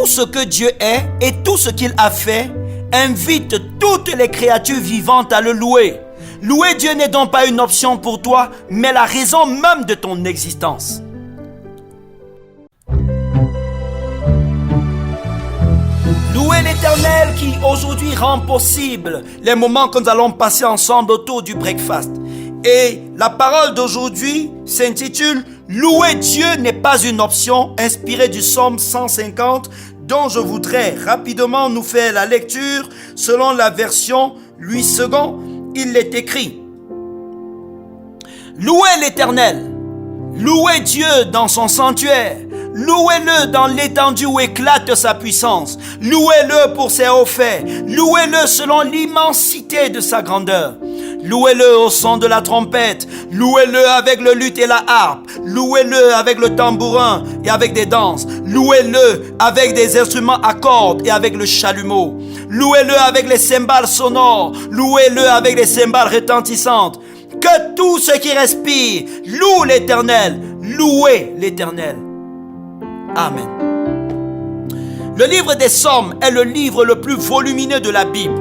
tout ce que Dieu est et tout ce qu'il a fait, invite toutes les créatures vivantes à le louer. Louer Dieu n'est donc pas une option pour toi, mais la raison même de ton existence. Louez l'Éternel qui aujourd'hui rend possible les moments que nous allons passer ensemble autour du breakfast. Et la parole d'aujourd'hui s'intitule « Louer Dieu n'est pas une option » inspirée du psaume 150 dont je voudrais rapidement nous faire la lecture selon la version Louis II. Il est écrit « Louez l'Éternel, louez Dieu dans son sanctuaire, louez-le dans l'étendue où éclate sa puissance, louez-le pour ses hauts faits, louez-le selon l'immensité de sa grandeur. Louez-le au son de la trompette, louez-le avec le luth et la harpe, louez-le avec le tambourin et avec des danses, louez-le avec des instruments à cordes et avec le chalumeau, louez-le avec les cymbales sonores, louez-le avec les cymbales retentissantes. Que tout ce qui respire loue l'Éternel, louez l'Éternel. Amen. Le livre des Psaumes est le livre le plus volumineux de la Bible.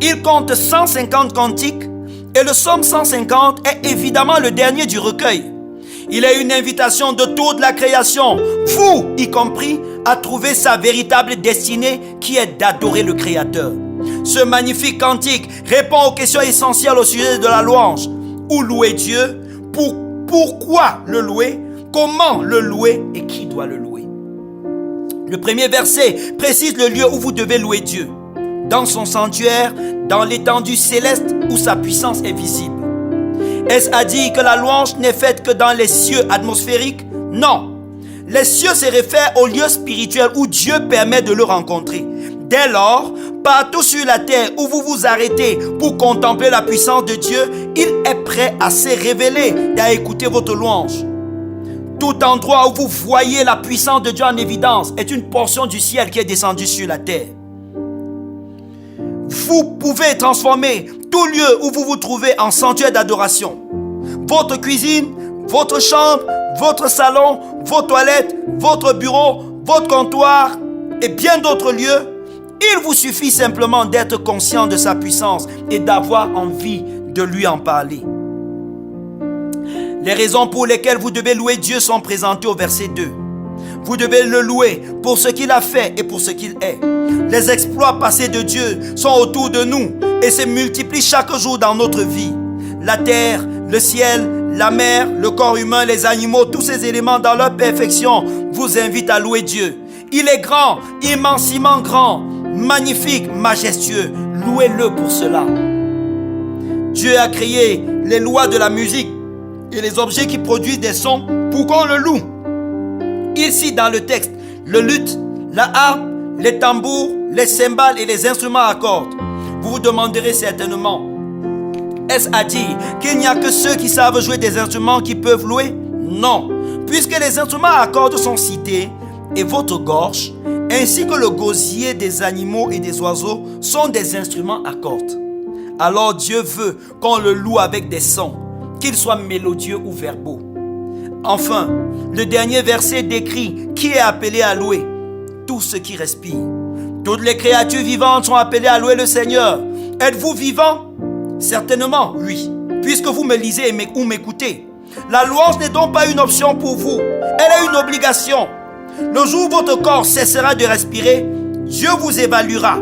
Il compte 150 cantiques et le psaume 150 est évidemment le dernier du recueil. Il est une invitation de toute la création, vous y compris, à trouver sa véritable destinée qui est d'adorer le Créateur. Ce magnifique cantique répond aux questions essentielles au sujet de la louange. Où louer Dieu? Pourquoi le louer? Comment le louer? Et qui doit le louer? Le premier verset précise le lieu où vous devez louer Dieu. Dans son sanctuaire, dans l'étendue céleste où sa puissance est visible. Est-ce à dire que la louange n'est faite que dans les cieux atmosphériques? Non. Les cieux se réfèrent au lieu spirituel où Dieu permet de le rencontrer. Dès lors, partout sur la terre où vous vous arrêtez pour contempler la puissance de Dieu, il est prêt à se révéler et à écouter votre louange. Tout endroit où vous voyez la puissance de Dieu en évidence est une portion du ciel qui est descendue sur la terre. Vous pouvez transformer tout lieu où vous vous trouvez en sanctuaire d'adoration. Votre cuisine, votre chambre, votre salon, vos toilettes, votre bureau, votre comptoir et bien d'autres lieux. Il vous suffit simplement d'être conscient de sa puissance et d'avoir envie de lui en parler. Les raisons pour lesquelles vous devez louer Dieu sont présentées au verset 2. Vous devez le louer pour ce qu'il a fait et pour ce qu'il est. Les exploits passés de Dieu sont autour de nous et se multiplient chaque jour dans notre vie. La terre, le ciel, la mer, le corps humain, les animaux, tous ces éléments dans leur perfection vous invitent à louer Dieu. Il est grand, immensément grand, magnifique, majestueux. Louez-le pour cela. Dieu a créé les lois de la musique et les objets qui produisent des sons pour qu'on le loue. Il cite dans le texte le luth, la harpe, les tambours, les cymbales et les instruments à cordes. Vous vous demanderez certainement, est-ce à dire qu'il n'y a que ceux qui savent jouer des instruments qui peuvent louer? Non, puisque les instruments à cordes sont cités et votre gorge, ainsi que le gosier des animaux et des oiseaux sont des instruments à cordes. Alors Dieu veut qu'on le loue avec des sons, qu'ils soient mélodieux ou verbaux. Enfin, le dernier verset décrit qui est appelé à louer. Tout ce qui respire. Toutes les créatures vivantes sont appelées à louer le Seigneur. Êtes-vous vivant? Certainement, oui, puisque vous me lisez ou m'écoutez. La louange n'est donc pas une option pour vous, elle est une obligation. Le jour où votre corps cessera de respirer, Dieu vous évaluera.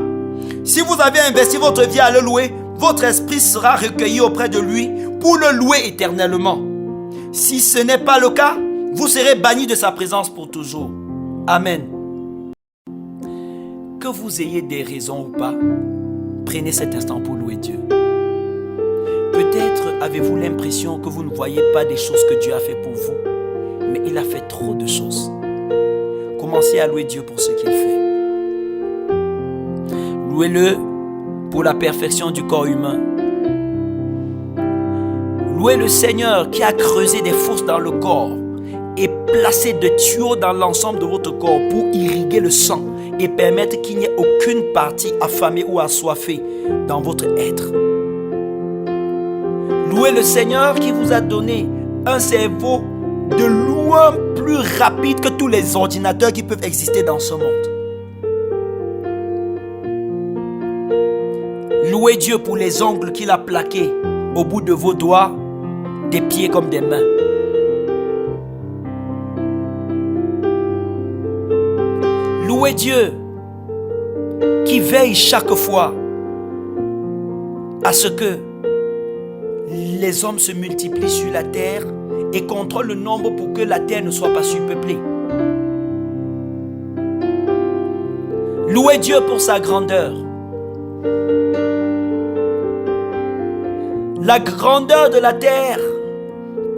Si vous avez investi votre vie à le louer, votre esprit sera recueilli auprès de lui pour le louer éternellement. Si ce n'est pas le cas, vous serez banni de sa présence pour toujours. Amen. Que vous ayez des raisons ou pas, prenez cet instant pour louer Dieu. Peut-être avez-vous l'impression que vous ne voyez pas des choses que Dieu a fait pour vous, mais il a fait trop de choses. Commencez à louer Dieu pour ce qu'il fait. Louez-le pour la perfection du corps humain. Louez le Seigneur qui a creusé des fosses dans le corps et placé des tuyaux dans l'ensemble de votre corps pour irriguer le sang et permettre qu'il n'y ait aucune partie affamée ou assoiffée dans votre être. Louez le Seigneur qui vous a donné un cerveau de loin plus rapide que tous les ordinateurs qui peuvent exister dans ce monde. Louez Dieu pour les ongles qu'il a plaqués au bout de vos doigts, des pieds comme des mains. Louez Dieu qui veille chaque fois à ce que les hommes se multiplient sur la terre et contrôle le nombre pour que la terre ne soit pas surpeuplée. Louez Dieu pour sa grandeur. La grandeur de la terre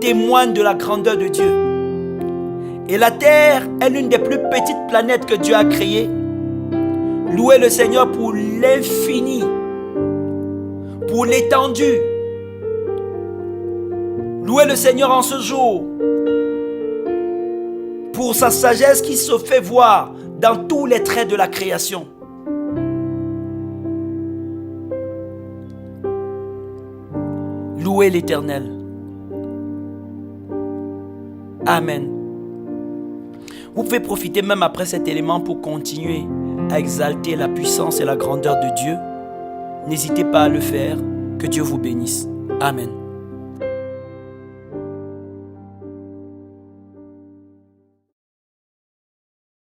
témoigne de la grandeur de Dieu. Et la terre est l'une des plus petites planètes que Dieu a créées. Louez le Seigneur pour l'infini, pour l'étendue. Louez le Seigneur en ce jour pour sa sagesse qui se fait voir dans tous les traits de la création. Louez l'Éternel. Amen. Vous pouvez profiter même après cet élément pour continuer à exalter la puissance et la grandeur de Dieu. N'hésitez pas à le faire. Que Dieu vous bénisse. Amen.